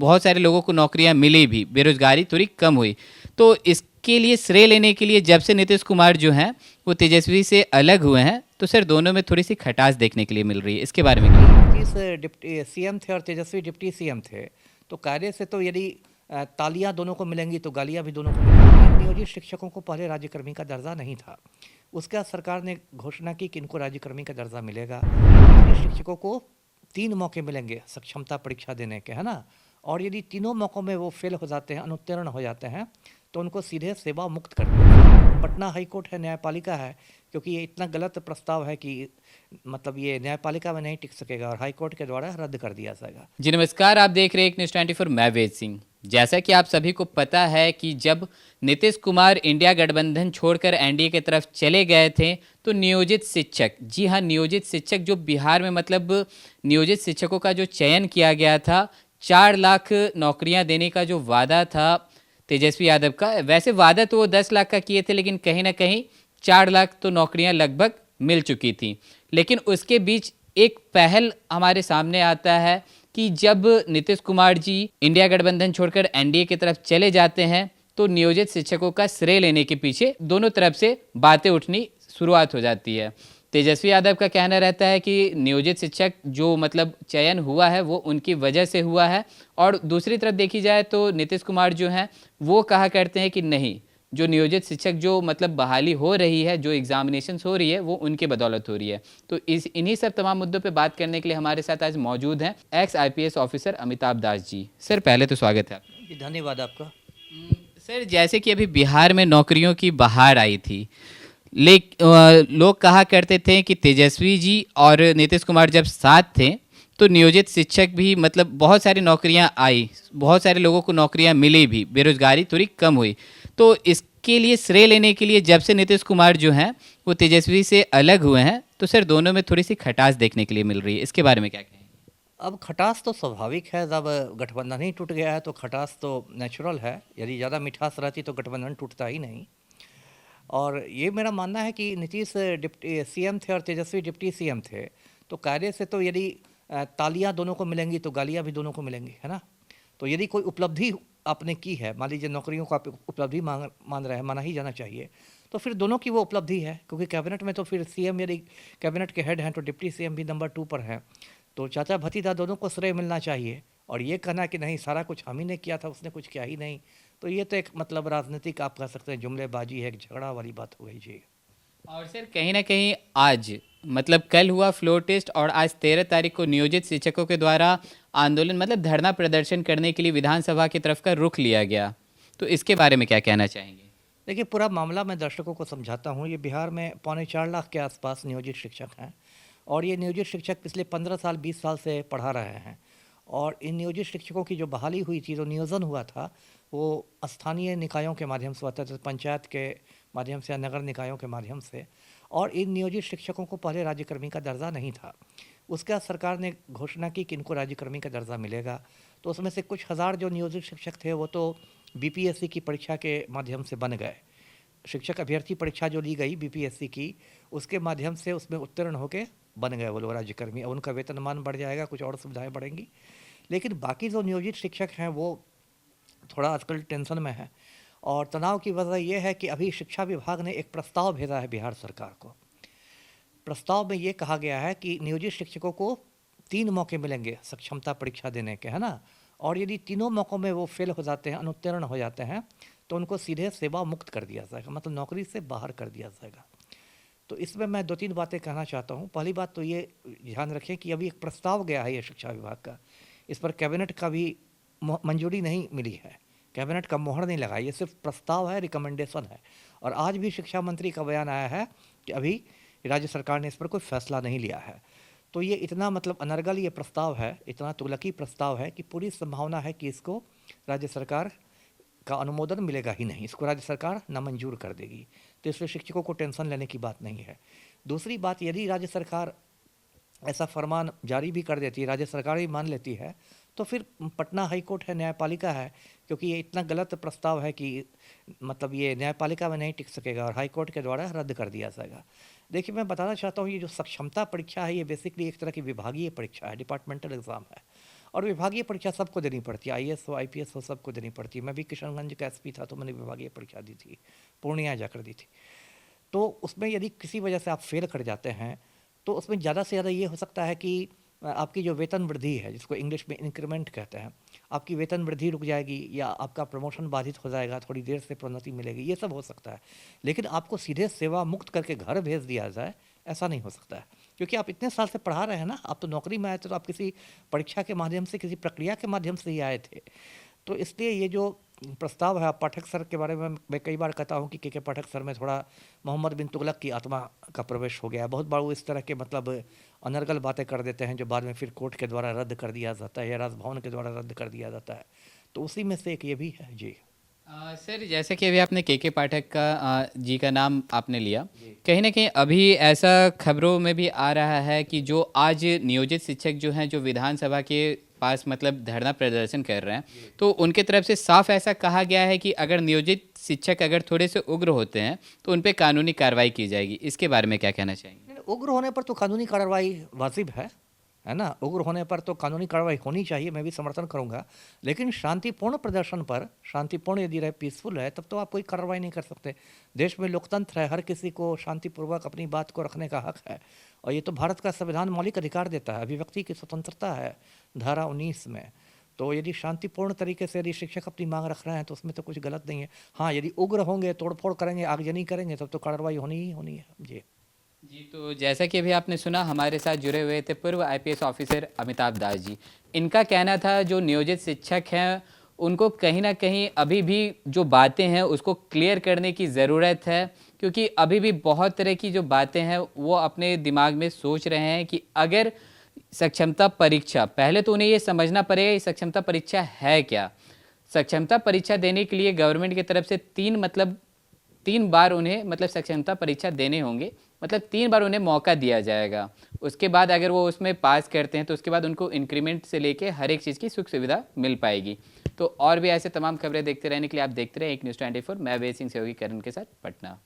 बहुत सारे लोगों को नौकरियां मिली भी, बेरोजगारी थोड़ी कम हुई। तो इसके लिए श्रेय लेने के लिए जब से नीतीश कुमार जो हैं वो तेजस्वी से अलग हुए हैं, तो सर दोनों में थोड़ी सी खटास देखने के लिए मिल रही है। इसके बारे में क्या? नीतीश डिप्टी सीएम थे और तेजस्वी डिप्टी सीएम थे, तो कार्य से तो यदि तालियां दोनों को मिलेंगी तो गालियां भी दोनों को मिलेंगी। नियोजित शिक्षकों को पहले राज्यकर्मी का दर्जा नहीं था। उसके बाद सरकार ने घोषणा की कि इनको राज्यकर्मी का दर्जा मिलेगा। नियोजित शिक्षकों को 3 मौके मिलेंगे सक्षमता परीक्षा देने के, है ना। और यदि तीनों मौक़ों में वो फेल हो जाते हैं, अनुत्तीर्ण हो जाते हैं, तो उनको सीधे सेवा मुक्त कर दिया। पटना हाई कोर्ट है, न्यायपालिका है, क्योंकि ये इतना गलत प्रस्ताव है कि मतलब ये न्यायपालिका में नहीं टिक सकेगा और हाई कोर्ट के द्वारा रद्द कर दिया जाएगा। जी नमस्कार, आप देख रहे हैं एक न्यूज़ 24, मैं वेद सिंह। जैसा कि आप सभी को पता है कि जब नीतीश कुमार इंडिया गठबंधन छोड़कर एनडीए की तरफ चले गए थे, तो नियोजित शिक्षक, जी हाँ नियोजित शिक्षक, जो बिहार में मतलब नियोजित शिक्षकों का जो चयन किया गया था, 4 लाख नौकरियां देने का जो वादा था तेजस्वी यादव का, वैसे वादा तो वो 10 लाख का किए थे, लेकिन कहीं ना कहीं 4 लाख तो नौकरियां लगभग मिल चुकी थी। लेकिन उसके बीच एक पहल हमारे सामने आता है कि जब नीतीश कुमार जी इंडिया गठबंधन छोड़कर एनडीए की तरफ चले जाते हैं, तो नियोजित शिक्षकों का श्रेय लेने के पीछे दोनों तरफ से बातें उठनी शुरुआत हो जाती है। तेजस्वी यादव का कहना रहता है कि नियोजित शिक्षक जो मतलब चयन हुआ है वो उनकी वजह से हुआ है, और दूसरी तरफ देखी जाए तो नीतीश कुमार जो हैं वो कहा करते हैं कि नहीं, जो नियोजित शिक्षक जो मतलब बहाली हो रही है, जो एग्जामिनेशंस हो रही है, वो उनके बदौलत हो रही है। तो इन्हीं सब तमाम मुद्दों पे बात करने के लिए हमारे साथ आज मौजूद हैं x IPS officer Amitabh Das ji. Sir पहले तो स्वागत है आपका। जी धन्यवाद आपका। सर जैसे कि अभी बिहार में नौकरियों की बहार आई थी, लोग कहा करते थे कि तेजस्वी जी और नीतीश कुमार जब साथ थे तो नियोजित शिक्षक भी मतलब बहुत सारी नौकरियां आई, बहुत सारे लोगों को नौकरियां मिली भी, बेरोजगारी थोड़ी कम हुई। तो इसके लिए श्रेय लेने के लिए जब से नीतीश कुमार जो हैं वो तेजस्वी से अलग हुए हैं, तो सर दोनों में थोड़ी सी खटास देखने के लिए मिल रही है। इसके बारे में क्या कहें? अब खटास तो स्वाभाविक है, जब गठबंधन ही टूट गया है तो खटास तो नेचुरल है। यदि ज़्यादा मिठास रहती तो गठबंधन टूटता ही नहीं। और ये मेरा मानना है कि नीतीश डिप्टी सीएम थे और तेजस्वी डिप्टी सीएम थे, तो कार्य से तो यदि तालियां दोनों को मिलेंगी तो गालियां भी दोनों को मिलेंगी, है ना। तो यदि कोई उपलब्धि आपने की है, मान लीजिए नौकरियों को आप उपलब्धि मान रहे हैं, माना ही जाना चाहिए, तो फिर दोनों की वो उपलब्धि है। क्योंकि कैबिनेट में तो फिर सीएम यदि कैबिनेट के हेड हैं तो डिप्टी सीएम भी नंबर 2 पर हैं, तो चाचा भतीजा दोनों को श्रेय मिलना चाहिए। और ये कहना कि नहीं सारा कुछ हम ही ने किया था, उसने कुछ किया ही नहीं, तो ये तो एक मतलब राजनीतिक आप कह सकते हैं जुमलेबाजी है, एक झगड़ा वाली बात हो गई जी। और सर कहीं ना कहीं आज मतलब कल हुआ फ्लोर टेस्ट और आज 13 तारीख को नियोजित शिक्षकों के द्वारा आंदोलन मतलब धरना प्रदर्शन करने के लिए विधानसभा की तरफ का रुख लिया गया, तो इसके बारे में क्या कहना चाहेंगे? देखिए पूरा मामला मैं दर्शकों को समझाता हूँ। ये बिहार में 4.25 लाख के आसपास नियोजित शिक्षक हैं, और ये नियोजित शिक्षक पिछले 15 साल 20 साल से पढ़ा रहे हैं। और इन नियोजित शिक्षकों की जो बहाली हुई थी, जो नियोजन हुआ था, वो स्थानीय निकायों के माध्यम से हुआ था, जैसे पंचायत के माध्यम से या नगर निकायों के माध्यम से। और इन नियोजित शिक्षकों को पहले राज्यकर्मी का दर्जा नहीं था। उसके बाद सरकार ने घोषणा की कि इनको राज्यकर्मी का दर्जा मिलेगा। तो उसमें से कुछ हज़ार जो नियोजित शिक्षक थे वो तो बीपीएससी की परीक्षा के माध्यम से बन गए। शिक्षक अभ्यर्थी परीक्षा जो ली गई बीपीएससी की, उसके माध्यम से उसमें उत्तीर्ण होकर बन गए वो लोग राज्यकर्मी। अब उनका वेतनमान बढ़ जाएगा, कुछ और सुविधाएं बढ़ेंगी। लेकिन बाकी जो नियोजित शिक्षक हैं वो थोड़ा आजकल टेंशन में है। और तनाव की वजह यह है कि अभी शिक्षा विभाग ने एक प्रस्ताव भेजा है बिहार सरकार को। प्रस्ताव में ये कहा गया है कि नियोजित शिक्षकों को 3 मौके मिलेंगे सक्षमता परीक्षा देने के, है ना। और यदि तीनों मौक़ों में वो फेल हो जाते हैं, अनुत्तीर्ण हो जाते हैं, तो उनको सीधे सेवा मुक्त कर दिया जाएगा, मतलब नौकरी से बाहर कर दिया जाएगा। तो इसमें मैं 2-3 बातें कहना चाहता हूँ। पहली बात तो ये ध्यान रखें कि अभी एक प्रस्ताव गया है ये शिक्षा विभाग का, इस पर कैबिनेट का भी मंजूरी नहीं मिली है, कैबिनेट का मोहर नहीं लगा। ये सिर्फ प्रस्ताव है, रिकमेंडेशन है। और आज भी शिक्षा मंत्री का बयान आया है कि अभी राज्य सरकार ने इस पर कोई फैसला नहीं लिया है। तो ये इतना मतलब अनर्गल ये प्रस्ताव है, इतना तुगलकी प्रस्ताव है कि पूरी संभावना है कि इसको राज्य सरकार का अनुमोदन मिलेगा ही नहीं, इसको राज्य सरकार नामंजूर कर देगी। तो इसलिए शिक्षकों को टेंशन लेने की बात नहीं है। दूसरी बात, यदि राज्य सरकार ऐसा फरमान जारी भी कर देती है, राज्य सरकार भी मान लेती है, तो फिर पटना हाई कोर्ट है, न्यायपालिका है, क्योंकि ये इतना गलत प्रस्ताव है कि मतलब ये न्यायपालिका में नहीं टिक सकेगा और हाई कोर्ट के द्वारा रद्द कर दिया जाएगा। देखिए मैं बताना चाहता हूँ, ये जो सक्षमता परीक्षा है ये बेसिकली एक तरह की विभागीय परीक्षा है, डिपार्टमेंटल एग्ज़ाम है। और विभागीय परीक्षा सबको देनी पड़ती है, आईएएस हो आईपीएस हो सबको देनी पड़ती है। मैं भी किशनगंज का एसपी था तो मैंने विभागीय परीक्षा दी थी, पूर्णिया जाकर दी थी। तो उसमें यदि किसी वजह से आप फेल कर जाते हैं तो उसमें ज़्यादा से ज़्यादा ये हो सकता है कि आपकी जो वेतन वृद्धि है, जिसको इंग्लिश में इंक्रीमेंट कहते हैं, आपकी वेतन वृद्धि रुक जाएगी या आपका प्रमोशन बाधित हो जाएगा, थोड़ी देर से प्रोन्नति मिलेगी, ये सब हो सकता है। लेकिन आपको सीधे सेवा मुक्त करके घर भेज दिया जाए, ऐसा नहीं हो सकता है, क्योंकि आप इतने साल से पढ़ा रहे हैं ना। आप तो नौकरी में आए थे तो आप किसी परीक्षा के माध्यम से, किसी प्रक्रिया के माध्यम से ही आए थे। तो इसलिए ये जो प्रस्ताव है, पाठक सर के बारे में मैं कई बार कहता हूँ कि के पाठक सर में थोड़ा मोहम्मद बिन तुगलक की आत्मा का प्रवेश हो गया है। बहुत बार वो इस तरह के मतलब अनर्गल बातें कर देते हैं जो बाद में फिर कोर्ट के द्वारा रद्द कर दिया जाता है या राजभवन के द्वारा रद्द कर दिया जाता है। तो उसी में से एक ये भी है जी। सर, जैसे कि अभी आपने के पाठक का जी का नाम आपने लिया, कहीं ना कहीं अभी ऐसा खबरों में भी आ रहा है कि जो आज नियोजित शिक्षक जो हैं, जो विधानसभा के पास मतलब धरना प्रदर्शन कर रहे हैं, तो उनके तरफ से साफ ऐसा कहा गया है कि अगर नियोजित शिक्षक अगर थोड़े से उग्र होते हैं तो उन पे कानूनी कार्रवाई की जाएगी। इसके बारे में क्या कहना चाहेंगे? उग्र होने पर तो कानूनी कार्रवाई वाजिब है ना। उग्र होने पर तो कानूनी कार्रवाई होनी चाहिए, मैं भी समर्थन करूंगा। लेकिन शांतिपूर्ण प्रदर्शन पर, शांतिपूर्ण यदि रहे, पीसफुल है, तब तो आप कोई कार्रवाई नहीं कर सकते। देश में लोकतंत्र है, हर किसी को शांतिपूर्वक अपनी बात को रखने का हक है, और ये तो भारत का संविधान मौलिक अधिकार देता है, अभिव्यक्ति की स्वतंत्रता है धारा 19 में। तो यदि शांतिपूर्ण तरीके से यदि शिक्षक अपनी मांग रख रहे हैं तो उसमें तो कुछ गलत नहीं है। हाँ, यदि उग्र होंगे, तोड़फोड़ करेंगे, आगजनी करेंगे, तब तो कार्रवाई होनी ही होनी है जी। जी, तो जैसा कि अभी आपने सुना, हमारे साथ जुड़े हुए थे पूर्व आईपीएस ऑफिसर अमिताभ दास जी। इनका कहना था जो नियोजित शिक्षक हैं उनको कहीं ना कहीं अभी भी जो बातें हैं उसको क्लियर करने की ज़रूरत है, क्योंकि अभी भी बहुत तरह की जो बातें हैं वो अपने दिमाग में सोच रहे हैं कि अगर सक्षमता परीक्षा, पहले तो उन्हें ये समझना पड़ेगा कि सक्षमता परीक्षा है क्या। सक्षमता परीक्षा देने के लिए गवर्नमेंट की तरफ से तीन बार उन्हें मतलब सक्षमता परीक्षा देने होंगे, मतलब 3 बार उन्हें मौका दिया जाएगा। उसके बाद अगर वो उसमें पास करते हैं तो उसके बाद उनको इंक्रीमेंट से लेके हर एक चीज़ की सुख सुविधा मिल पाएगी। तो और भी ऐसे तमाम खबरें देखते रहने के लिए आप देखते रहे एक न्यूज़ 24। मैं वेद सिंह सहयोगी करण के साथ, पटना।